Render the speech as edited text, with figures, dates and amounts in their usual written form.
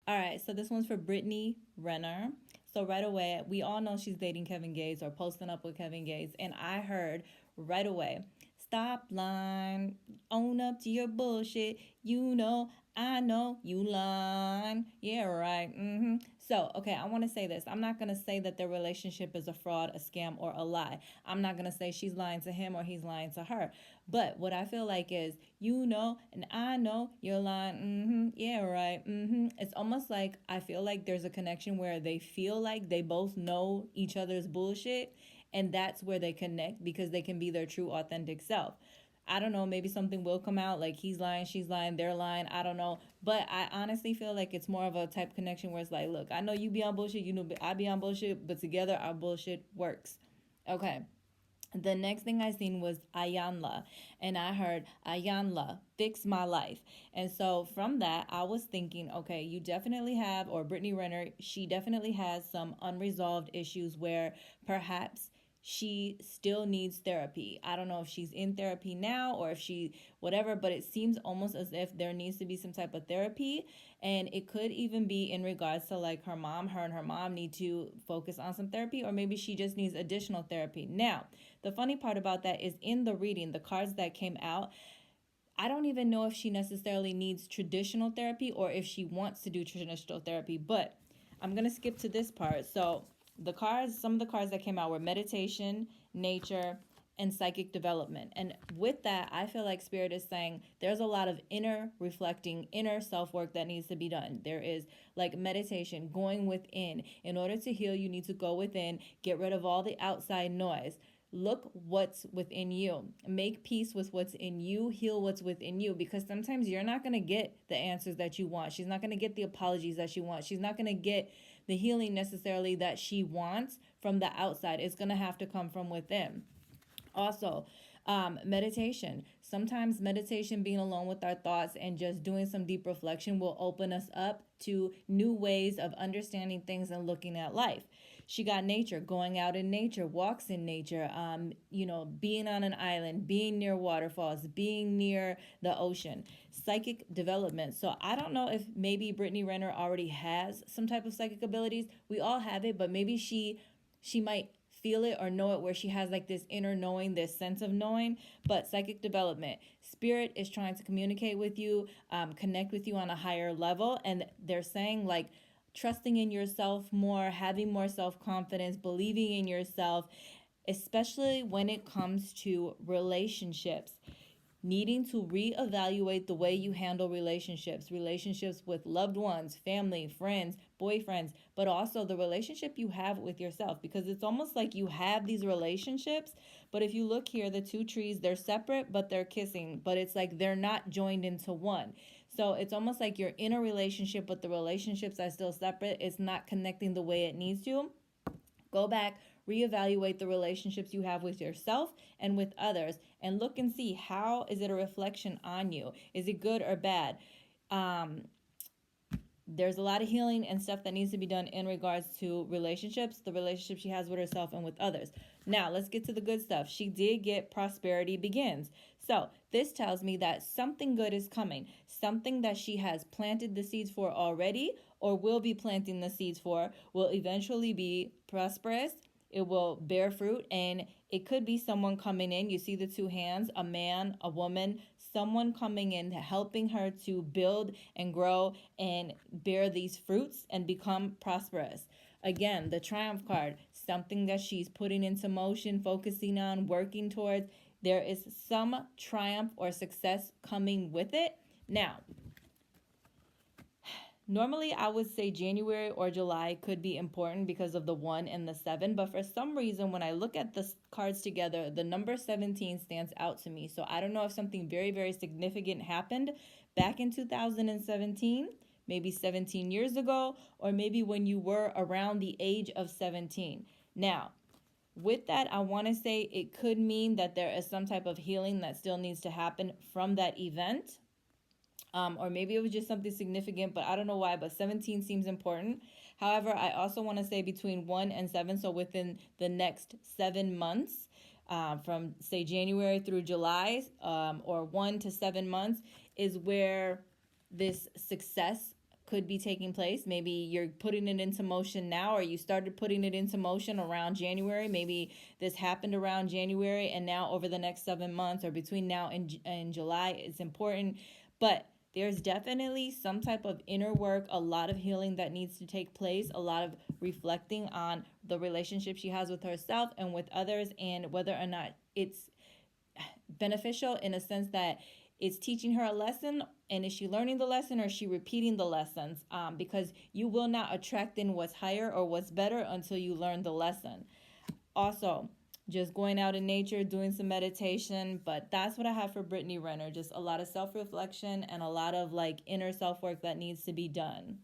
All right, so this one's for Brittany Renner. So right away, we all know she's dating Kevin Gates or posting up with Kevin Gates, and I heard right away, stop lying, own up to your bullshit. You know, I know you lying. Yeah, right. So, okay, I want to say this. I'm not gonna say that their relationship is a fraud, a scam, or a lie. I'm not gonna say she's lying to him or he's lying to her. But what I feel like is, you know, and I know you're lying. Yeah, right. It's almost like I feel like there's a connection where they feel like they both know each other's bullshit, and that's where they connect because they can be their true, authentic self. I don't know, maybe something will come out like he's lying, she's lying, they're lying. I don't know. But I honestly feel like it's more of a type connection where it's like, look, I know you be on bullshit, you know, I be on bullshit, but together our bullshit works. Okay. The next thing I seen was Ayanla, and I heard Ayanla fix my life. And so from that, I was thinking, okay, you definitely have, or Brittany Renner, she definitely has some unresolved issues where perhaps she still needs therapy. I don't know if she's in therapy now or if she whatever, but it seems almost as if there needs to be some type of therapy, and it could even be in regards to like her and her mom need to focus on some therapy, or maybe she just needs additional therapy. Now, the funny part about that is in the reading, the cards that came out, I don't even know if she necessarily needs traditional therapy or if she wants to do traditional therapy, but I'm going to skip to this part. So, some of the cards that came out were meditation, nature, and psychic development. And with that, I feel like Spirit is saying there's a lot of inner reflecting, inner self work that needs to be done. There is like meditation, going within. In order to heal, you need to go within, get rid of all the outside noise. Look what's within you. Make peace with what's in you. Heal what's within you, because sometimes you're not going to get the answers that you want. She's not going to get the apologies that she wants. She's not going to get the healing necessarily that she wants from the outside. It's going to have to come from within. Also, meditation. Sometimes meditation, being alone with our thoughts and just doing some deep reflection, will open us up to new ways of understanding things and looking at life. She got nature, going out in nature, walks in nature, being on an island, being near waterfalls, being near the ocean. Psychic development. So I don't know if maybe Brittany Renner already has some type of psychic abilities. We all have it, but maybe she might feel it or know it, where she has like this inner knowing, this sense of knowing. But psychic development, Spirit is trying to communicate with you, connect with you on a higher level, and they're saying like trusting in yourself more, having more self-confidence, believing in yourself, especially when it comes to relationships. Needing to reevaluate the way you handle relationships with loved ones, family, friends, boyfriends, but also the relationship you have with yourself, because it's almost like you have these relationships, but if you look here, the two trees, they're separate but they're kissing, but it's like they're not joined into one. So it's almost like you're in a relationship but the relationships are still separate. It's not connecting the way it needs to. Go back, reevaluate the relationships you have with yourself and with others, and look and see, how is it a reflection on you? Is it good or bad? There's a lot of healing and stuff that needs to be done in regards to relationships, the relationship she has with herself and with others. Now, let's get to the good stuff. She did get prosperity begins. So this tells me that something good is coming, something that she has planted the seeds for already or will be planting the seeds for will eventually be prosperous. It will bear fruit, and it could be someone coming in. You see the two hands, a man, a woman, someone coming in, helping her to build and grow and bear these fruits and become prosperous. Again, the Triumph card, something that she's putting into motion, focusing on, working towards. There is some triumph or success coming with it. Now, normally I would say January or July could be important because of the 1 and the 7, but for some reason when I look at the cards together, the number 17 stands out to me. So I don't know if something very, very significant happened back in 2017, maybe 17 years ago, or maybe when you were around the age of 17. Now, with that, I want to say it could mean that there is some type of healing that still needs to happen from that event. Or maybe it was just something significant, but I don't know why, but 17 seems important. However, I also want to say between 1 and 7, so within the next 7 months, from say January through July, or 1 to 7 months, is where this success could be taking place. Maybe you're putting it into motion now, or you started putting it into motion around January. Maybe this happened around January, and now over the next 7 months or between now and July, it's important. But there's definitely some type of inner work, a lot of healing that needs to take place, a lot of reflecting on the relationship she has with herself and with others, and whether or not it's beneficial in a sense that it's teaching her a lesson, and is she learning the lesson or is she repeating the lessons, because you will not attract in what's higher or what's better until you learn the lesson. Also, just going out in nature, doing some meditation. But that's what I have for Brittany Renner. Just a lot of self-reflection and a lot of like inner self-work that needs to be done.